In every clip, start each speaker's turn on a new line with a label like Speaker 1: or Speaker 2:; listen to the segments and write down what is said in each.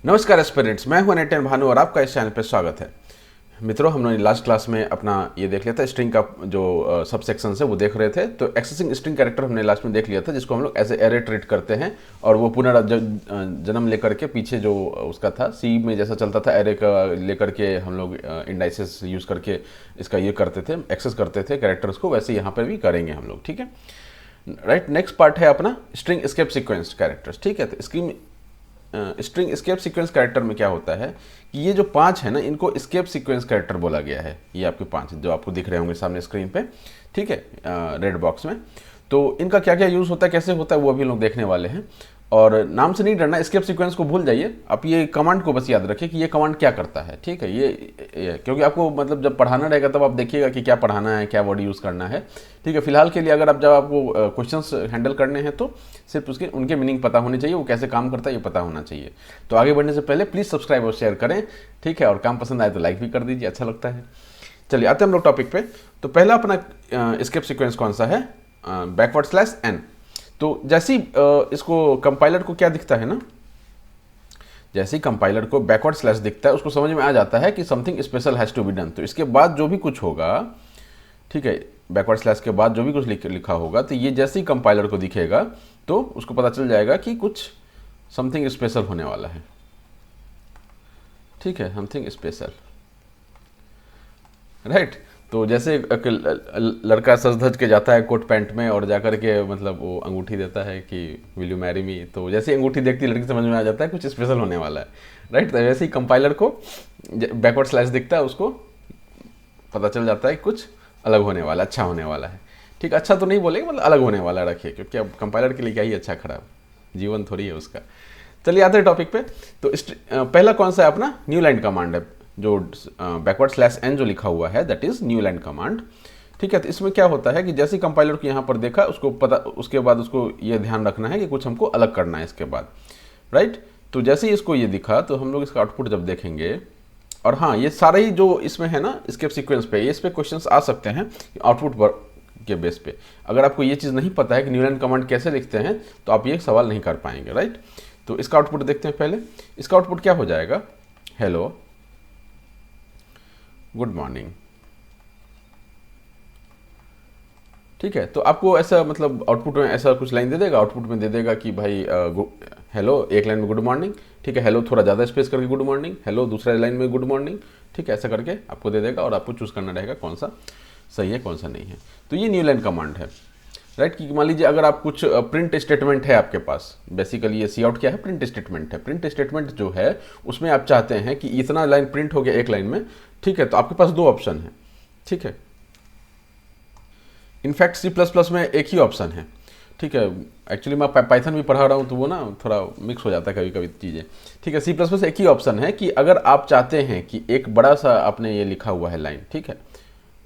Speaker 1: नमस्कार एस्पिरेंट्स, मैं हूं नितिन भानु और आपका इस चैनल पर स्वागत है। मित्रों, हम लोग लास्ट क्लास में अपना ये देख लिया था, स्ट्रिंग का जो सब सेक्शन है वो देख रहे थे। तो एक्सेसिंग स्ट्रिंग कैरेक्टर हमने लास्ट में देख लिया था, जिसको हम लोग एज ए एरे ट्रीट करते हैं और वो पुनर्जन्म लेकर के पीछे जो उसका था सी में जैसा चलता था एरे का लेकर के हम लोग इंडाइसेस यूज करके इसका ये करते थे, एक्सेस करते थे कैरेक्टर्स को, वैसे यहाँ पर भी करेंगे हम लोग। ठीक है, राइट। नेक्स्ट पार्ट है अपना स्ट्रिंग एस्केप सीक्वेंस कैरेक्टर्स। ठीक है, तो स्ट्रिंग एस्केप सीक्वेंस कैरेक्टर में क्या होता है कि ये जो 5 है ना, इनको एस्केप सीक्वेंस कैरेक्टर बोला गया है। ये आपके 5 जो आपको दिख रहे होंगे सामने स्क्रीन पे, ठीक है, रेड बॉक्स में। तो इनका क्या क्या यूज़ होता है, कैसे होता है, वो अभी लोग देखने वाले हैं। और नाम से नहीं डरना, एस्केप सीक्वेंस को भूल जाइए, आप ये कमांड को बस याद रखिए कि ये कमांड क्या करता है। ठीक है, ये क्योंकि आपको मतलब जब पढ़ाना रहेगा तब आप देखिएगा कि क्या पढ़ाना है, क्या वर्ड यूज़ करना है। ठीक है, फिलहाल के लिए अगर आप जब आपको क्वेश्चंस हैंडल करने हैं तो सिर्फ उनके मीनिंग पता होने चाहिए, वो कैसे काम करता है ये पता होना चाहिए। तो आगे बढ़ने से पहले प्लीज़ सब्सक्राइब और शेयर करें। ठीक है, और काम पसंद आए तो लाइक भी कर दीजिए, अच्छा लगता है। चलिए आते हैं हम लोग टॉपिक पे। तो पहला अपना एस्केप सीक्वेंस कौन सा है, बैकवर्ड/n। तो जैसे ही इसको कंपाइलर को क्या दिखता है ना, जैसे ही कंपाइलर को बैकवर्ड स्लैश दिखता है, उसको समझ में आ जाता है कि something special has to be done. तो इसके बाद जो भी कुछ होगा, ठीक है, बैकवर्ड स्लैश के बाद जो भी कुछ लिखा होगा, तो ये जैसे ही कंपाइलर को दिखेगा तो उसको पता चल जाएगा कि कुछ समथिंग स्पेशल होने वाला है। ठीक है, समथिंग स्पेशल, राइट। तो जैसे एक लड़का सज धज के जाता है कोट पैंट में और जाकर के मतलब वो अंगूठी देता है कि विल यू मैरी मी, तो जैसे ही अंगूठी देखती लड़की समझ में आ जाता है कुछ स्पेशल होने वाला है, राइट। तो वैसे ही कंपाइलर को बैकवर्ड स्लैश दिखता है, उसको पता चल जाता है कुछ अलग होने वाला, अच्छा होने वाला है। ठीक, अच्छा तो नहीं बोलेंगे, मतलब अलग होने वाला रखिए, क्योंकि अब कंपाइलर के लिए क्या ही अच्छा खराब, जीवन थोड़ी है उसका। चलिए आते हैं टॉपिक पे। तो पहला कौन सा है अपना, न्यू लाइन कमांड है, जो बैकवर्ड/n जो लिखा हुआ है that is new line command. ठीक है, तो इसमें क्या होता है कि जैसे कंपाइलर को यहाँ पर देखा, उसको पता, उसके बाद उसको ये ध्यान रखना है कि कुछ हमको अलग करना है इसके बाद, राइट। तो जैसे ही इसको ये दिखा तो हम लोग इसका आउटपुट जब देखेंगे, और हाँ, ये सारे ही जो इसमें है ना स्केप सीक्वेंस पे, ये इस पे क्वेश्चंस आ सकते हैं आउटपुट के बेस पे। अगर आपको ये चीज़ नहीं पता है कि न्यू लाइन कमांड कैसे लिखते हैं तो आप ये सवाल नहीं कर पाएंगे, राइट। तो इसका आउटपुट देखते हैं पहले। इसका आउटपुट क्या हो जाएगा, हेलो गुड मॉर्निंग। ठीक है, तो आपको ऐसा मतलब आउटपुट में ऐसा कुछ लाइन दे देगा, आउटपुट में दे देगा कि भाई हेलो एक लाइन में गुड मॉर्निंग, ठीक है, हेलो थोड़ा ज़्यादा स्पेस करके गुड मॉर्निंग, हेलो दूसरा लाइन में गुड मॉर्निंग, ठीक है, ऐसा करके आपको दे देगा और आपको चूज़ करना रहेगा कौन सा सही है कौन सा नहीं है। तो ये न्यू लाइन कमांड है, राइट। कि मान लीजिए अगर आप कुछ प्रिंट स्टेटमेंट है आपके पास, बेसिकली ये सी आउट क्या है, प्रिंट स्टेटमेंट है। प्रिंट स्टेटमेंट जो है उसमें आप चाहते हैं कि इतना लाइन प्रिंट हो गया एक लाइन में, ठीक है, तो आपके पास 2 ऑप्शन है। ठीक है, इनफैक्ट C++ में एक ही ऑप्शन है। ठीक है, एक्चुअली मैं पाइथन भी पढ़ा रहा हूँ तो वो ना थोड़ा मिक्स हो जाता है कभी कभी चीज़ें। ठीक है, C++ एक ही ऑप्शन है कि अगर आप चाहते हैं कि एक बड़ा सा आपने ये लिखा हुआ है लाइन, ठीक है,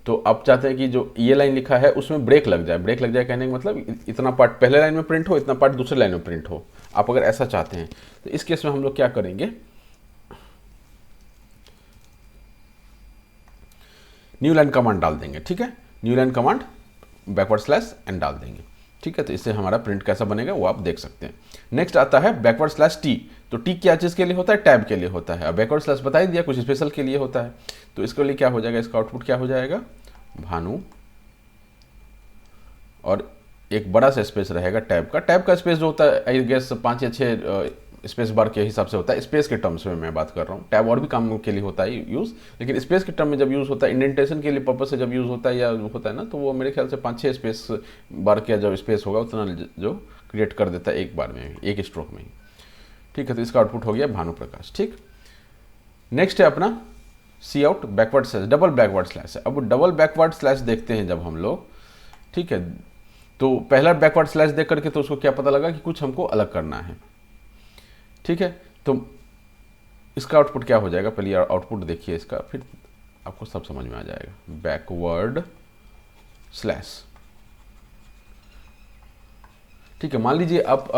Speaker 1: तो आप चाहते हैं कि जो ये लाइन लिखा है उसमें ब्रेक लग जाए। ब्रेक लग जाए कहने का मतलब इतना पार्ट पहले लाइन में प्रिंट हो, इतना पार्ट दूसरे लाइन में प्रिंट हो। आप अगर ऐसा चाहते हैं तो इस केस में हम लोग क्या करेंगे, न्यू लाइन कमांड डाल देंगे। ठीक है, न्यू लाइन कमांड बैकवर्ड/n डाल देंगे। ठीक है, तो इससे हमारा प्रिंट कैसा बनेगा वो आप देख सकते हैं। नेक्स्ट आता है बैकवर्ड/t। तो टी क्या चीज़ के लिए होता है, टैब के लिए होता है। अब बैकवर्ड स्लैश बता ही दिया, कुछ स्पेशल के लिए होता है। तो इसके लिए क्या हो जाएगा, इसका आउटपुट क्या हो जाएगा, भानु, और एक बड़ा सा स्पेस रहेगा टैब का। टैब का स्पेस जो होता है आई गेस 5 या 6 स्पेस बार के हिसाब से होता है। स्पेस के टर्म्स में मैं बात कर रहा हूँ, टैब और भी काम के लिए होता है यूज़, लेकिन स्पेस के टर्म में जब यूज़ होता है, इंडेंटेशन के लिए पर्पज से जब यूज़ होता है या होता है ना, तो वो मेरे ख्याल से 5-6 स्पेस बार का जब स्पेस होगा उतना जो क्रिएट कर देता है एक बार में, एक स्ट्रोक में ही। ठीक है, तो इसका आउटपुट हो गया भानु प्रकाश। ठीक, नेक्स्ट है अपना cout backward slash, double backward slash है। अब डबल बैकवर्ड स्लैश देखते हैं जब हम लोग, ठीक है, तो पहला बैकवर्ड स्लैश देख करके तो उसको क्या पता लगा कि कुछ हमको अलग करना है। ठीक है, तो इसका आउटपुट क्या हो जाएगा, पहले आउटपुट देखिए इसका, फिर आपको सब समझ में आ जाएगा। बैकवर्ड स्लैश, ठीक है, मान लीजिए आप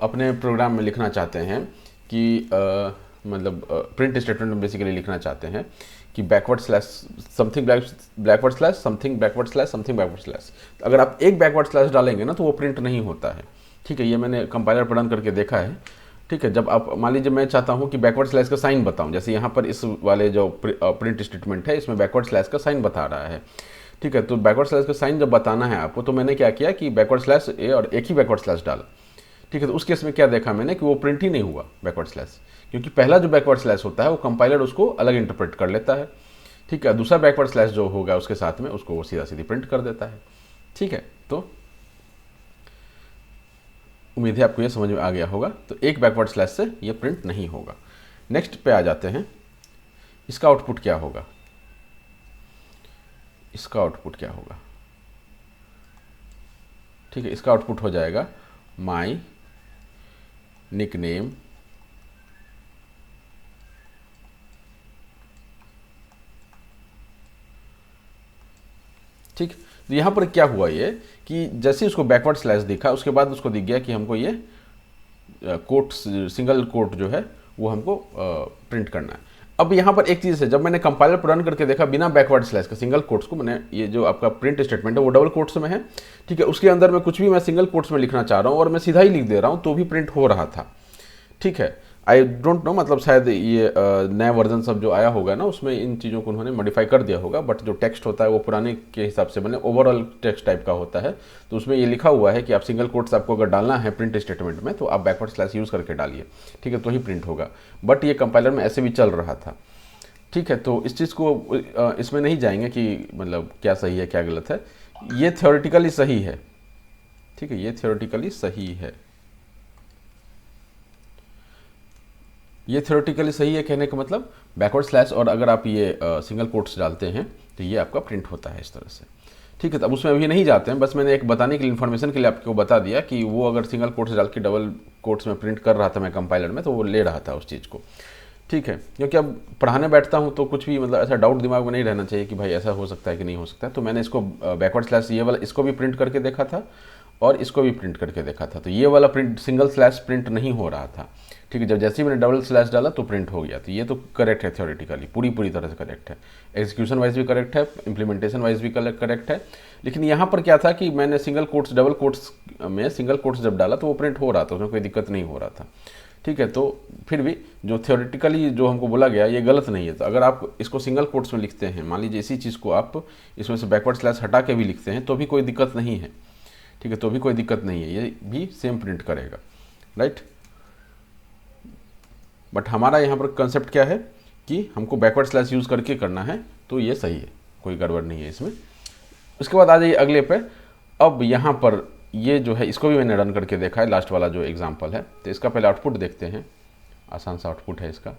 Speaker 1: अपने प्रोग्राम में लिखना चाहते हैं कि मतलब प्रिंट स्टेटमेंट में बेसिकली लिखना चाहते हैं कि backward slash something backward slash something backward slash something backward slash. अगर आप एक बैकवर्ड स्लैश डालेंगे ना तो वो प्रिंट नहीं होता है। ठीक है, ये मैंने कंपाइलर पर रन करके देखा है, ठीक है, जब आप मान लीजिए मैं चाहता हूँ कि बैकवर्ड स्लैश का साइन बताऊँ, जैसे यहाँ पर इस वाले जो प्रिंट स्टेटमेंट है इसमें बैकवर्ड स्लैश का साइन बता रहा है। ठीक है, तो बैकवर्ड स्लैश का साइन जब बताना है आपको, तो मैंने क्या किया कि बैकवर्ड स्लैश ए और एक ही बैकवर्ड स्लैश डाला। ठीक है, तो उस केस में क्या देखा मैंने कि वो प्रिंट ही नहीं हुआ बैकवर्ड स्लैश, क्योंकि पहला जो बैकवर्ड स्लैश होता है वो कंपाइलर उसको अलग इंटरप्रेट कर लेता है। ठीक है, दूसरा बैकवर्ड स्लैश जो होगा उसके साथ में उसको वो सीधा सीधी प्रिंट कर देता है। ठीक है, तो उम्मीद है आपको ये समझ में आ गया होगा। तो एक बैकवर्ड स्लैश से ये प्रिंट नहीं होगा। नेक्स्ट पे आ जाते हैं, इसका आउटपुट क्या होगा। इसका आउटपुट क्या होगा, ठीक है, इसका आउटपुट हो जाएगा माई निकनेम ठीक। तो यहाँ पर क्या हुआ ये कि जैसे उसको बैकवर्ड स्लैश दिखा उसके बाद उसको दिख गया कि हमको ये कोट सिंगल कोट जो है वो हमको प्रिंट करना है। अब यहाँ पर एक चीज़ है, जब मैंने कंपाइलर पर रन करके देखा बिना बैकवर्ड स्लैश का सिंगल कोट्स को, मैंने ये जो आपका प्रिंट स्टेटमेंट है वो डबल कोट्स में है। ठीक है, उसके अंदर में कुछ भी मैं सिंगल कोट्स में लिखना चाह रहा हूँ और मैं सीधा ही लिख दे रहा हूँ तो भी प्रिंट हो रहा था। ठीक है, आई डोंट नो, मतलब शायद ये नया वर्जन सब जो आया होगा ना उसमें इन चीज़ों को उन्होंने मॉडिफाई कर दिया होगा, बट जो टेक्स्ट होता है वो पुराने के हिसाब से मैंने ओवरऑल टेक्स्ट टाइप का होता है। तो उसमें ये लिखा हुआ है कि आप सिंगल कोट्स आपको अगर डालना है प्रिंट स्टेटमेंट में तो आप बैकवर्ड स्लैश यूज़ करके डालिए। ठीक है, तो ही प्रिंट होगा, बट ये कंपाइलर में ऐसे भी चल रहा था। ठीक है, तो इस चीज़ को इसमें नहीं जाएंगे कि मतलब क्या सही है क्या गलत है, ये थ्योरेटिकली सही है। ठीक है, ये थ्योरेटिकली सही है, ये थ्योरेटिकली सही है कहने का मतलब बैकवर्ड स्लैश और अगर आप ये सिंगल कोट्स डालते हैं तो ये आपका प्रिंट होता है इस तरह से। ठीक है, तो अब उसमें अभी नहीं जाते हैं, बस मैंने एक बताने के लिए इन्फॉर्मेशन के लिए आपको बता दिया कि वो अगर सिंगल कोट्स डाल के डबल कोट्स में प्रिंट कर रहा था मैं कंपाइलर में तो वो ले रहा था उस चीज़ को। ठीक है, क्योंकि अब पढ़ाने बैठता हूँ तो कुछ भी मतलब ऐसा डाउट दिमाग में नहीं रहना चाहिए कि भाई ऐसा हो सकता है कि नहीं हो सकता है। तो मैंने इसको बैकवर्ड स्लैश ये वाला इसको भी प्रिंट करके देखा था और इसको भी प्रिंट करके देखा था, तो ये वाला प्रिंट सिंगल स्लैश प्रिंट नहीं हो रहा था। ठीक है, जब जैसे ही मैंने डबल स्लैश डाला तो प्रिंट हो गया। तो ये तो करेक्ट है, थ्योरेटिकली पूरी तरह से करेक्ट है, एग्जीक्यूशन वाइज भी करेक्ट है, इम्प्लीमेंटेशन वाइज भी करेक्ट है। लेकिन यहाँ पर क्या था कि मैंने सिंगल कोट्स डबल कोट्स में सिंगल कोट्स जब डाला तो वो प्रिंट हो रहा था, उसमें कोई दिक्कत नहीं हो रहा था। ठीक है, तो फिर भी जो थ्योरेटिकली जो हमको बोला गया ये गलत नहीं है। तो अगर आप इसको सिंगल कोट्स में लिखते हैं, मान लीजिए इसी चीज़ को आप इसमें से बैकवर्ड स्लैश हटा के भी लिखते हैं तो भी कोई दिक्कत नहीं है। ठीक है, तो भी कोई दिक्कत नहीं है, ये भी सेम प्रिंट करेगा, राइट। बट हमारा यहाँ पर कंसेप्ट क्या है कि हमको बैकवर्ड स्लैश यूज़ करके करना है, तो ये सही है, कोई गड़बड़ नहीं है इसमें। उसके बाद आ जाइए अगले पे। अब यहाँ पर ये जो है इसको भी मैंने रन करके देखा है, लास्ट वाला जो एग्जाम्पल है, तो इसका पहले आउटपुट देखते हैं। आसान सा आउटपुट है इसका,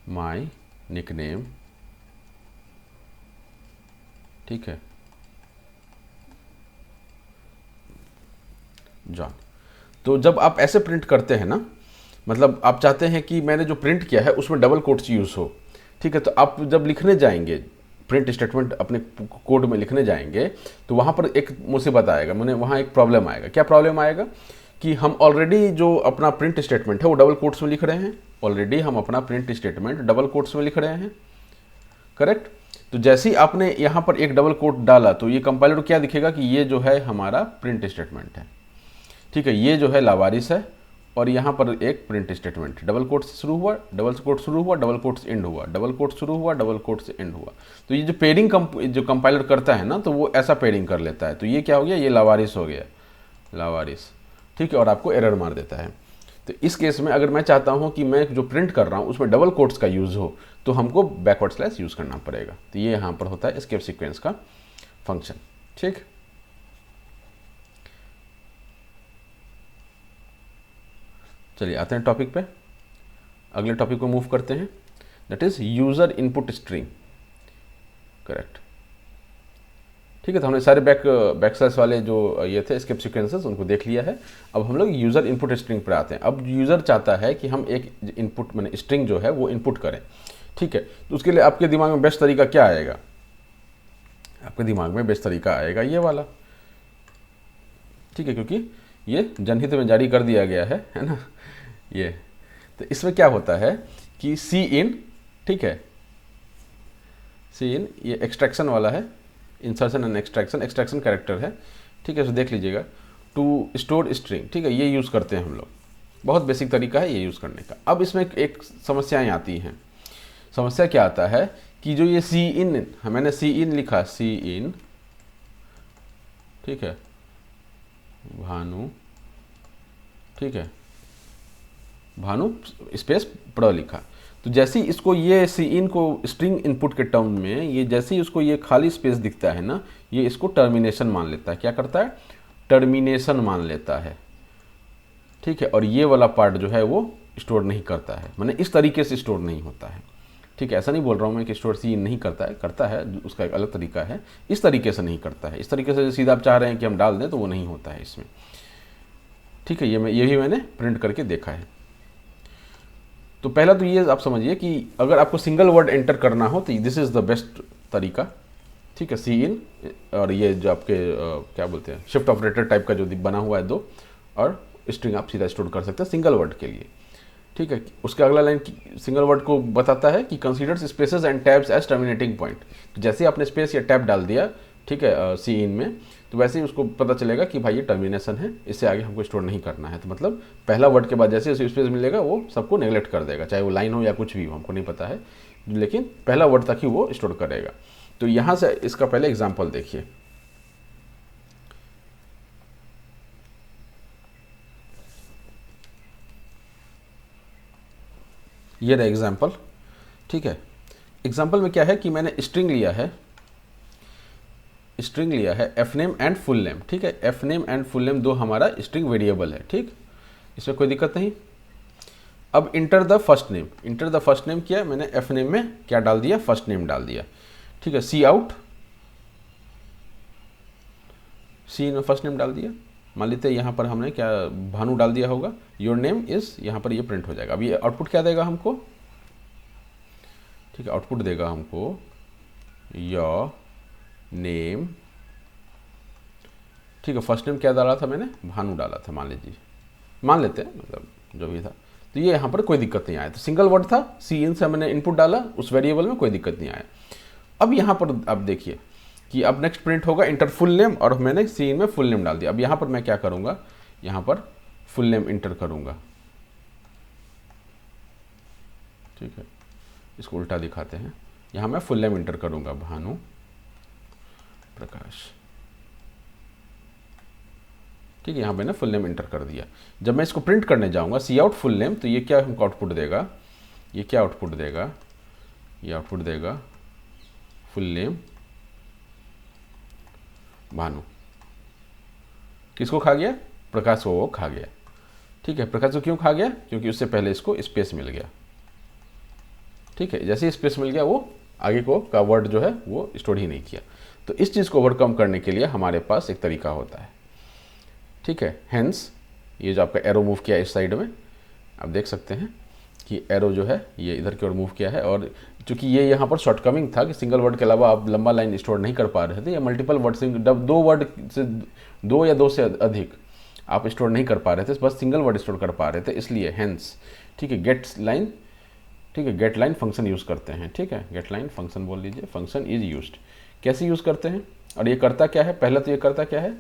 Speaker 1: माई निकनेम। ठीक है, जॉन। तो जब आप ऐसे प्रिंट करते हैं ना, मतलब आप चाहते हैं कि मैंने जो प्रिंट किया है उसमें डबल कोट्स यूज़ हो। ठीक है, तो आप जब लिखने जाएंगे प्रिंट स्टेटमेंट अपने कोड में लिखने जाएंगे तो वहाँ पर एक मुसीबत आएगा, मैंने वहाँ एक प्रॉब्लम आएगा। क्या प्रॉब्लम आएगा कि हम ऑलरेडी जो अपना प्रिंट स्टेटमेंट है वो डबल कोट्स में लिख रहे हैं, ऑलरेडी हम अपना प्रिंट स्टेटमेंट डबल कोट्स में लिख रहे हैं, करेक्ट। तो जैसे ही आपने यहाँ पर एक डबल कोट डाला तो ये कंपाइलर को क्या दिखेगा कि ये जो है हमारा प्रिंट स्टेटमेंट है। ठीक है, ये जो है लावारिस है और यहाँ पर एक प्रिंट स्टेटमेंट, डबल कोट से शुरू हुआ, डबल कोट शुरू हुआ, डबल कोट से एंड हुआ, डबल कोट शुरू हुआ, डबल कोट से एंड हुआ। तो ये जो पेयरिंग जो कंपाइलर करता है ना, तो वो ऐसा पेयरिंग कर लेता है। तो ये क्या हो गया, ये लावारिस हो गया, लावारिस। ठीक है, और आपको एरर मार देता है। तो इस केस में अगर मैं चाहता हूँ कि मैं जो प्रिंट कर रहा हूँ उसमें डबल कोट्स का यूज़ हो तो हमको बैकवर्ड स्लैश यूज़ करना पड़ेगा। तो ये यहाँ पर होता है एस्केप सीक्वेंस का फंक्शन। ठीक, चलिए आते हैं टॉपिक पे, अगले टॉपिक को मूव करते हैं, that is user input string, correct. ठीक है, तो हमने सारे बैक स्लैश वाले जो ये थे एस्केप सीक्वेंसेस उनको देख लिया है। अब हम लोग यूज़र इनपुट स्ट्रिंग पर आते हैं। अब यूज़र चाहता है कि हम एक इनपुट मैंने स्ट्रिंग जो है वो इनपुट करें। ठीक है, तो उसके लिए आपके दिमाग में बेस्ट तरीका क्या आएगा, आपके दिमाग में बेस्ट तरीका आएगा ये वाला। ठीक है, क्योंकि ये जनहित में जारी कर दिया गया है ना ये। तो इसमें क्या होता है कि सी इन, ठीक है, सी इन ये एक्सट्रैक्शन वाला है, insertion and extraction, extraction character है, ठीक है, तो देख लीजिएगा। टू स्टोर स्ट्रिंग, ठीक है, ये यूज़ करते हैं हम लोग, बहुत बेसिक तरीका है ये यूज़ करने का। अब इसमें एक समस्याएं आती हैं। समस्या क्या आता है कि जो ये सी इन, मैंने सी इन लिखा, सी इन, ठीक है, भानु, ठीक है, भानु स्पेस प्र लिखा, तो जैसे ही इसको ये सी इन को स्ट्रिंग इनपुट के टर्म में, ये जैसे ही उसको ये खाली स्पेस दिखता है ना, ये इसको टर्मिनेशन मान लेता है। क्या करता है? टर्मिनेशन मान लेता है, ठीक है, और ये वाला पार्ट जो है वो स्टोर नहीं करता है, माने इस तरीके से स्टोर नहीं होता है, ठीक है। ऐसा नहीं बोल रहा हूँ मैं कि स्टोर सी इन नहीं करता है, करता है, उसका एक अलग तरीका है, इस तरीके से नहीं करता है। इस तरीके से सीधा आप चाह रहे हैं कि हम डाल दें तो वो नहीं होता है इसमें, ठीक है। ये भी मैंने प्रिंट करके देखा है। तो पहला तो ये आप समझिए कि अगर आपको सिंगल वर्ड एंटर करना हो तो दिस इज़ द बेस्ट तरीका, ठीक है, सी इन और ये जो आपके क्या बोलते हैं शिफ्ट ऑपरेटर टाइप का जो बना हुआ है दो, और स्ट्रिंग आप सीधा स्टोर कर सकते हैं सिंगल वर्ड के लिए, ठीक है। उसका अगला लाइन सिंगल वर्ड को बताता है कि considers spaces and tabs as terminating point. तो जैसे ही आपने स्पेस या टैब डाल दिया, ठीक है, सी इन में, तो वैसे ही उसको पता चलेगा कि भाई ये टर्मिनेशन है, इससे आगे हमको स्टोर नहीं करना है। तो मतलब पहला वर्ड के बाद जैसे स्पेस मिलेगा वो सबको नेगलेक्ट कर देगा, चाहे वो लाइन हो या कुछ भी हो, हमको नहीं पता है, लेकिन पहला वर्ड तक ही वो स्टोर करेगा। तो यहाँ से इसका पहले एग्जाम्पल देखिए। ये रहा एग्जाम्पल, ठीक है। एग्जाम्पल में क्या है कि मैंने स्ट्रिंग लिया है F name and full name, ठीक है। F name and full name दो हमारा स्ट्रिंग वेरिएबल है, ठीक, इसमें कोई दिक्कत नहीं। अब इंटर द फर्स्ट नेम किया मैंने, एफ नेम में क्या डाल दिया? फर्स्ट नेम डाल दिया, ठीक है। सी आउट, सी में फर्स्ट नेम डाल दिया, मान लेते हैं यहाँ पर हमने क्या भानु डाल दिया होगा, योर नेम इज, यहाँ पर ये प्रिंट हो जाएगा। अब ये आउटपुट क्या देगा हमको? ठीक है, आउटपुट देगा हमको योर नेम, ठीक है। फर्स्ट नेम क्या डाला था मैंने? भानु डाला था, मान लेते हैं, मतलब जो भी था। तो ये यहाँ पर कोई दिक्कत नहीं आया, तो सिंगल वर्ड था, सी इन से मैंने इनपुट डाला, उस वेरिएबल में कोई दिक्कत नहीं आया। अब यहाँ पर आप देखिए कि अब नेक्स्ट प्रिंट होगा इंटर फुल नेम, और मैंने सी इन में फुल नेम डाल दिया। अब यहाँ पर मैं क्या करूँगा? यहाँ पर फुल नेम इंटर करूँगा, ठीक है। इसको उल्टा दिखाते हैं, यहाँ मैं फुल नेम इंटर करूँगा, भानु प्रकाश, ठीक है। यहाँ मैंने फुल नेम इंटर कर दिया। जब मैं इसको प्रिंट करने जाऊँगा सी आउट फुल नेम, तो ये क्या हमको आउटपुट देगा? ये क्या आउटपुट देगा? ये आउटपुट देगा फुल नेम भानु। किसको खा गया? प्रकाश को वो खा गया, ठीक है। प्रकाश को क्यों खा गया? क्योंकि उससे पहले इसको स्पेस मिल गया, ठीक है। जैसे ही स्पेस मिल गया वो आगे को का वर्ड जो है वो स्टोर ही नहीं किया। तो इस चीज़ को ओवरकम करने के लिए हमारे पास एक तरीका होता है, ठीक है। हेंस ये जो आपका एरो मूव किया इस साइड में, आप देख सकते हैं कि एरो जो है ये इधर की ओर मूव किया है, और चूंकि ये यहाँ पर शॉर्टकमिंग था कि सिंगल वर्ड के अलावा आप लंबा लाइन स्टोर नहीं कर पा रहे थे, या मल्टीपल वर्ड दो वर्ड से दो या दो से अधिक आप स्टोर नहीं कर पा रहे थे, बस सिंगल वर्ड स्टोर कर पा रहे थे, इसलिए हेंस, ठीक है, गेट लाइन, ठीक है, गेट लाइन फंक्शन यूज़ करते हैं, ठीक है। गेट लाइन फंक्शन बोल लीजिए, फंक्शन इज यूज्ड। कैसे यूज़ करते हैं और ये करता क्या है? पहले तो ये करता क्या है?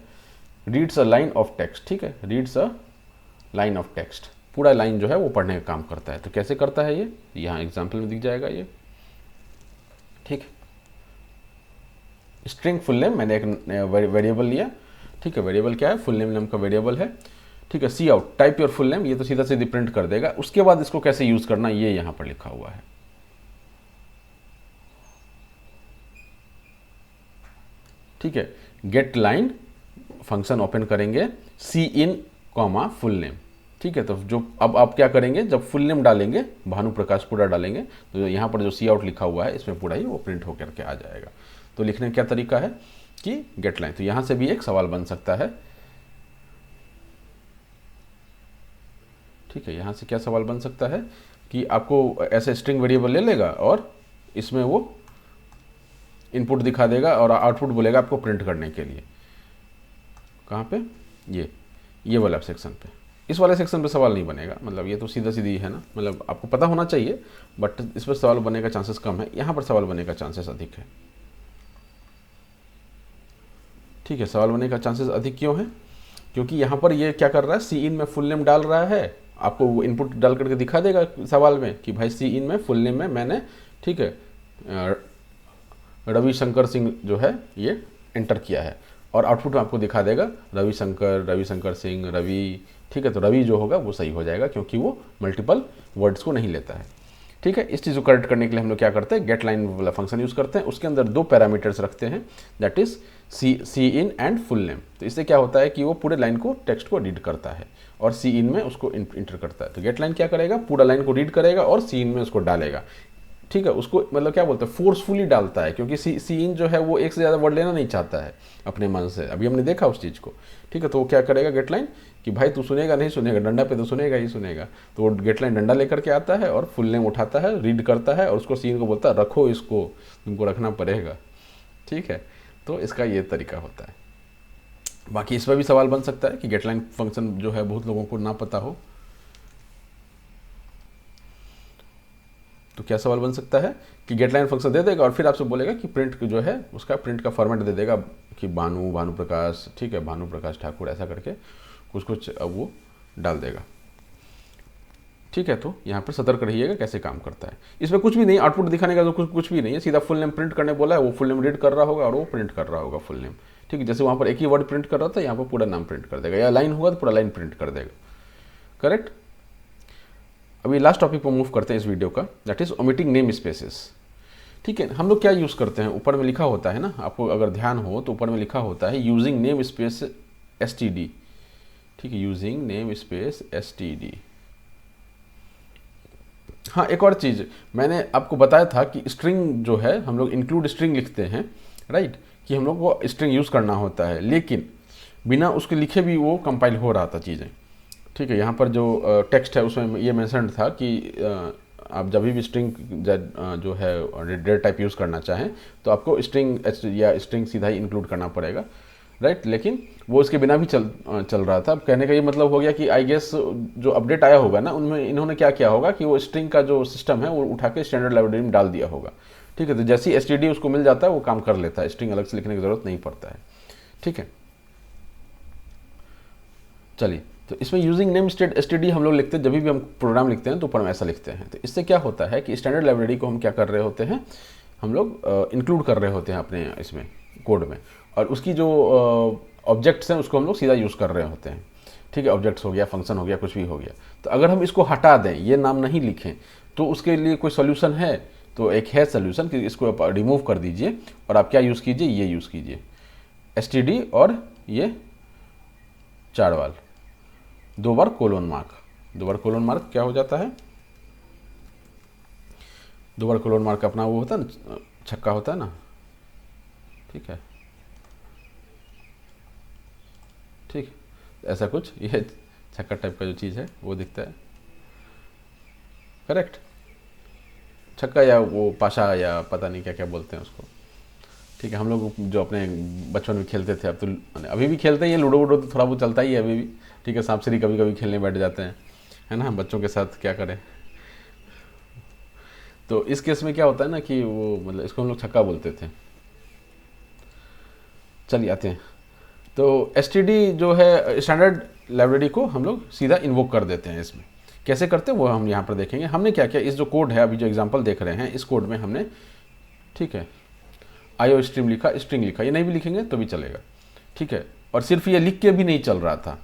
Speaker 1: Reads a line of text, ठीक है, reads a line of text, पूरा लाइन जो है वो पढ़ने का काम करता है। तो कैसे करता है ये? यहाँ एग्जाम्पल में दिख जाएगा ये, ठीक। स्ट्रिंग फुल नेम मैंने एक वेरिएबल लिया, ठीक है। वेरिएबल क्या है? फुल नेम नाम का वेरिएबल है, ठीक है। Cout type your full name, ये तो सीधा सीधी प्रिंट कर देगा। उसके बाद इसको कैसे यूज करना ये यहाँ पर लिखा हुआ है, ठीक है। गेट लाइन फंक्शन ओपन करेंगे, सी इन कॉमा फुल नेम, ठीक है। तो जो अब आप क्या करेंगे, जब फुल नेम डालेंगे, भानु प्रकाश पूरा डालेंगे, तो यहाँ पर जो सी आउट लिखा हुआ है इसमें पूरा ही वो प्रिंट होकर के आ जाएगा। तो लिखने का क्या तरीका है कि गेट लाइन। तो यहाँ से भी एक सवाल बन सकता है, ठीक है। यहाँ से क्या सवाल बन सकता है कि आपको ऐसे स्ट्रिंग वेरिएबल ले लेगा और इसमें वो इनपुट दिखा देगा और आउटपुट बोलेगा आपको प्रिंट करने के लिए। कहाँ पे? ये वाला सेक्शन पे। इस वाले सेक्शन पे सवाल नहीं बनेगा, मतलब ये तो सीधा सीधी है ना, मतलब आपको पता होना चाहिए, बट इस पर सवाल बनने का चांसेस कम है, यहाँ पर सवाल बनने का चांसेस अधिक है। ठीक है, सवाल बनने का चांसेस अधिक क्यों है? क्योंकि यहाँ पर ये क्या कर रहा है, सी इन में फुल नेम डाल रहा है, आपको वो इनपुट डाल करके दिखा देगा सवाल में कि भाई सी इन में फुल नेम में मैंने, ठीक है, रविशंकर सिंह जो है ये एंटर किया है, और आउटपुट में आपको दिखा देगा रविशंकर सिंह, रवि, ठीक है। तो रवि जो होगा वो सही हो जाएगा क्योंकि वो मल्टीपल वर्ड्स को नहीं लेता है, ठीक है। इस चीज़ को करेक्ट करने के लिए हम लोग क्या करते हैं, गेट लाइन वाला फंक्शन यूज़ करते हैं, उसके अंदर 2 पैरामीटर्स रखते हैं, that is C in and full name. तो इससे क्या होता है कि वो पूरे लाइन को, टेक्स्ट को रीड करता है और सी इन में उसको इंटर करता है। तो गेट लाइन क्या करेगा, पूरा लाइन को रीड करेगा और सी इन में उसको डालेगा, ठीक है। उसको मतलब क्या बोलते हैं, फोर्सफुली डालता है, क्योंकि सी इन जो है वो एक से ज़्यादा वर्ड लेना नहीं चाहता है अपने मन से, अभी हमने देखा उस चीज़ को, ठीक है। तो वो क्या करेगा गेट लाइन कि भाई तू सुनेगा नहीं सुनेगा, डंडा पे तो सुनेगा ही सुनेगा। तो वो गेट लाइन डंडा लेकर के आता है और फुल नेम उठाता है, रीड करता है और उसको सी इन को बोलता है रखो इसको, तुमको रखना पड़ेगा, ठीक है। तो इसका ये तरीका होता है। बाकी इस पर भी सवाल बन सकता है कि गेट लाइन फंक्शन जो है बहुत लोगों को ना पता हो, तो क्या सवाल बन सकता है कि गेट लाइन फंक्शन दे देगा और फिर आपसे बोलेगा कि प्रिंट जो है उसका प्रिंट का फॉर्मेट दे देगा कि भानु प्रकाश, ठीक है, भानु प्रकाश ठाकुर, ऐसा करके कुछ अब वो डाल देगा, ठीक है। तो यहाँ पर सतर्क रहिएगा कैसे काम करता है। इसमें कुछ भी नहीं, आउटपुट दिखाने का तो कुछ भी नहीं है, सीधा फुल नेम प्रिंट करने बोला है, वो फुल नेम रीड कर रहा होगा और वो प्रिंट कर रहा होगा फुल नेम, ठीक है। जैसे वहाँ पर एक ही वर्ड प्रिंट कर रहा था, यहाँ पर पूरा नाम प्रिंट कर देगा, या लाइन होगा तो पूरा लाइन प्रिंट कर देगा, करेक्ट। अभी लास्ट टॉपिक पर मूव करते हैं इस वीडियो का, that is omitting name spaces, ठीक है। हम लोग क्या यूज़ करते हैं, ऊपर में लिखा होता है ना, आपको अगर ध्यान हो तो ऊपर में लिखा होता है यूजिंग नेम स्पेस STD, ठीक है, यूजिंग नेम स्पेस STD। हाँ, एक और चीज़ मैंने आपको बताया था कि स्ट्रिंग जो है हम लोग इंक्लूड स्ट्रिंग लिखते हैं, राइट, कि हम लोग को स्ट्रिंग यूज़ करना होता है, लेकिन बिना उसके लिखे भी वो कंपाइल हो रहा था चीज़ें, ठीक है। यहाँ पर जो टेक्स्ट है उसमें ये मेंशन था कि आप जब भी स्ट्रिंग जो है डेटा टाइप यूज़ करना चाहें तो आपको स्ट्रिंग या स्ट्रिंग सीधा ही इंक्लूड करना पड़ेगा, राइट। लेकिन वो इसके बिना भी चल रहा था। अब कहने का ये मतलब हो गया कि आई गेस जो अपडेट आया होगा ना, उनमें इन्होंने क्या किया होगा कि वो स्ट्रिंग का जो सिस्टम है वो उठा के स्टैंडर्ड लाइब्रेरी में डाल दिया होगा, ठीक है। तो जैसे ही STD उसको मिल जाता है वो काम कर लेता है, स्ट्रिंग अलग से लिखने की ज़रूरत नहीं पड़ता है, ठीक है। चलिए, तो इसमें यूजिंग नेम स्टेट STD हम लोग लिखते हैं, जब भी हम प्रोग्राम लिखते हैं तो ऊपर में ऐसा लिखते हैं। तो इससे क्या होता है कि स्टैंडर्ड लाइब्रेरी को हम क्या कर रहे होते हैं, हम लोग इंक्लूड कर रहे होते हैं अपने इसमें कोड में, और उसकी जो ऑब्जेक्ट्स हैं उसको हम लोग सीधा यूज़ कर रहे होते हैं, ठीक है। ऑब्जेक्ट्स हो गया, फंक्शन हो गया, कुछ भी हो गया। तो अगर हम इसको हटा दें, ये नाम नहीं लिखें, तो उसके लिए कोई सोल्यूशन है? तो एक है सोल्यूशन कि इसको आप रिमूव कर दीजिए और आप क्या यूज़ कीजिए, ये यूज़ कीजिए STD और ये चारवाल, 2 बार कोलोन मार्क। 2 बार कोलोन मार्क क्या हो जाता है, 2 बार कोलोन मार्क अपना वो होता है ना, छक्का होता है ना, ठीक है, ठीक, ऐसा कुछ ये छक्का टाइप का जो चीज़ है वो दिखता है, करेक्ट, छक्का या वो पाशा या पता नहीं क्या क्या बोलते हैं उसको, ठीक है। हम लोग जो अपने बचपन में खेलते थे, अब तो अभी भी खेलते हैं, ये लूडो वूडो तो थोड़ा बहुत चलता ही है अभी भी, ठीक है। सांप सीढ़ी कभी कभी खेलने बैठ जाते हैं, है ना, बच्चों के साथ क्या करें। तो इस केस में क्या होता है ना कि वो मतलब इसको हम लोग छक्का बोलते थे। चलिए आते हैं, तो STD जो है स्टैंडर्ड लाइब्रेरी को हम लोग सीधा इन्वोक कर देते हैं। इसमें कैसे करते हैं वो हम यहाँ पर देखेंगे। हमने क्या किया, इस जो कोड है अभी जो एग्जांपल देख रहे हैं, इस कोड में हमने, ठीक है, IO स्ट्रीम लिखा, स्ट्रिंग लिखा, ये नहीं भी लिखेंगे तो भी चलेगा, ठीक है। और सिर्फ ये लिख के भी नहीं चल रहा था,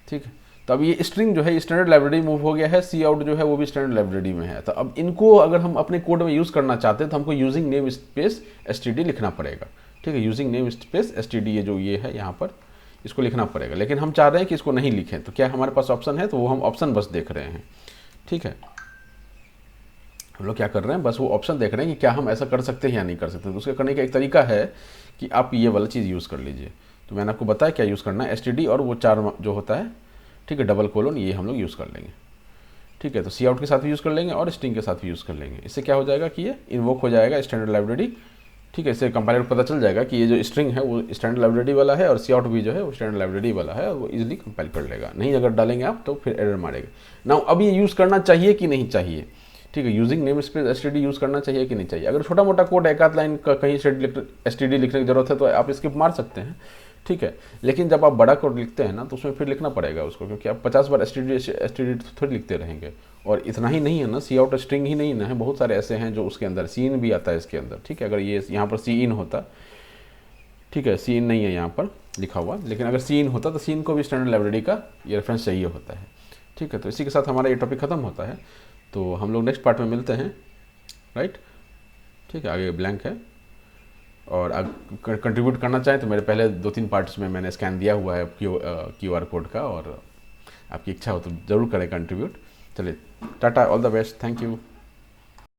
Speaker 1: ठीक है। तो अब ये स्ट्रिंग जो है स्टैंडर्ड लाइब्रेरी मूव हो गया है, सी आउट जो है वो भी स्टैंडर्ड लाइब्रेरी में है। तो अब इनको अगर हम अपने कोड में यूज़ करना चाहते हैं तो हमको यूजिंग नेम स्पेस STD लिखना पड़ेगा, ठीक है। यूजिंग नेम स्पेस STD ये जो ये है यहाँ पर, इसको लिखना पड़ेगा। लेकिन हम चाह रहे हैं कि इसको नहीं लिखें, तो क्या हमारे पास ऑप्शन है, तो वो हम ऑप्शन बस देख रहे हैं, ठीक है। हम लोग क्या कर रहे हैं, बस वो ऑप्शन देख रहे हैं कि क्या हम ऐसा कर सकते हैं या नहीं कर सकते। तो उसके करने का एक तरीका है कि आप ये वाला चीज़ यूज़ कर लीजिए। तो मैंने आपको बताया क्या यूज़ करना है, STD और वो 4 जो होता है, ठीक है, डबल कोलोन, ये हम लोग यूज़ कर लेंगे, ठीक है। तो सी आउट के साथ भी यूज़ कर लेंगे और स्ट्रिंग के साथ भी यूज़ कर लेंगे। इससे क्या हो जाएगा कि ये इन्वोक हो जाएगा स्टैंडर्ड लाइब्रेरी, ठीक है। इससे कंपाइलर को पता चल जाएगा कि ये जो स्ट्रिंग है वो स्टैंडर्ड लाइब्रेरी वाला है और सी आउट भी जो है वो स्टैंडर्ड लाइब्रेरी वाला है, और वो इजीली कंपाइल कर लेगा। नहीं अगर डालेंगे आप तो फिर एरर मारेगा ना। अब ये यूज़ करना चाहिए कि नहीं चाहिए, ठीक है, using name space STD use करना चाहिए कि नहीं चाहिए। अगर छोटा मोटा कोड एक आध लाइन का कहीं STD लिखने की जरूरत है तो आप स्किप मार सकते हैं, ठीक है। लेकिन जब आप बड़ा कोड लिखते हैं ना तो उसमें फिर लिखना पड़ेगा उसको, क्योंकि आप 50 बार एसटीडी थोड़ी लिखते रहेंगे। और इतना ही नहीं है ना, सी आउट स्ट्रिंग ही नहीं ना है, बहुत सारे ऐसे हैं जो उसके अंदर सी इन भी आता है इसके अंदर, ठीक है। अगर ये यहाँ पर सी इन होता, ठीक है, सी इन नहीं है यहाँ पर लिखा हुआ, लेकिन अगर सी इन होता तो सी इन को भी स्टैंडर्ड लाइब्रेरी का ये रेफरेंस चाहिए होता है, ठीक है। तो इसी के साथ हमारा ये टॉपिक खत्म होता है, तो हम लोग नेक्स्ट पार्ट में मिलते हैं, राइट, ठीक है। आगे ब्लैंक है, और अगर कंट्रीब्यूट करना चाहें तो मेरे पहले 2-3 पार्ट्स में मैंने स्कैन दिया हुआ है क्यूआर कोड का, और आपकी इच्छा हो तो ज़रूर करें कंट्रीब्यूट। चलिए, Tata, all the best, thank you.